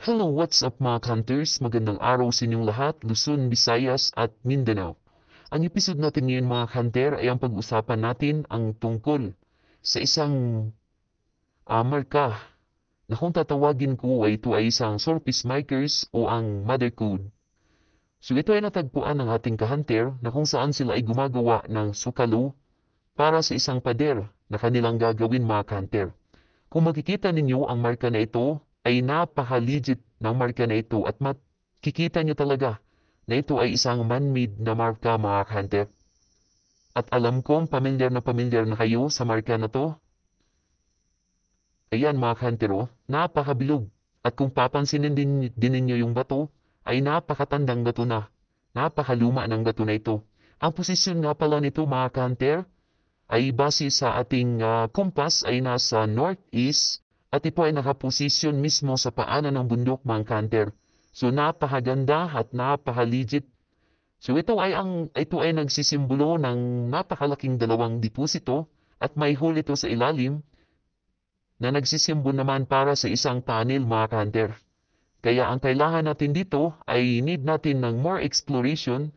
Hello, what's up mga hunters? Magandang araw sa inyong lahat, Luzon, Visayas at Mindanao. Ang episode natin ngayon mga hunter ay ang pag-usapan natin ang tungkol sa isang marka na kung tatawagin ko ay ito ay isang surface markers o ang mother code. So ito ay natagpuan ng ating ka-hunter na kung saan sila ay gumagawa ng sukalo para sa isang pader na kanilang gagawin mga hunter. Kung makikita ninyo ang marka na ito ay napaka-legit ng marka na ito at makikita nyo talaga na ito ay isang man-made na marka mga hunter. At alam kong pamilyar na kayo sa marka na to. Ayan mga hunter, napakabilog. At kung papansinin din ninyo yung bato, ay napakatandang bato na. Napakaluma ng bato na ito. Ang posisyon nga pala nito mga hunter ay base sa ating compass ay nasa northeast at ito ay nakaposisyon mismo sa paanan ng bundok mga hunter. So napakaganda at napaka-legit. So ito ay nagsisimbolo ng napakalaking dalawang deposito at may hole ito sa ilalim na nagsisimbolo naman para sa isang tunnel mga hunter. Kaya ang kailangan natin dito ay need natin ng more exploration,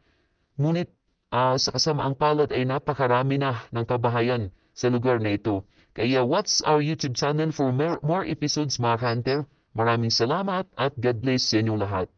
ngunit sa kasamaang palad ay napakarami na ng kabahayan sa lugar na ito. Kaya watch our YouTube channel for more episodes mga hunter. Maraming salamat at God bless sa inyong lahat.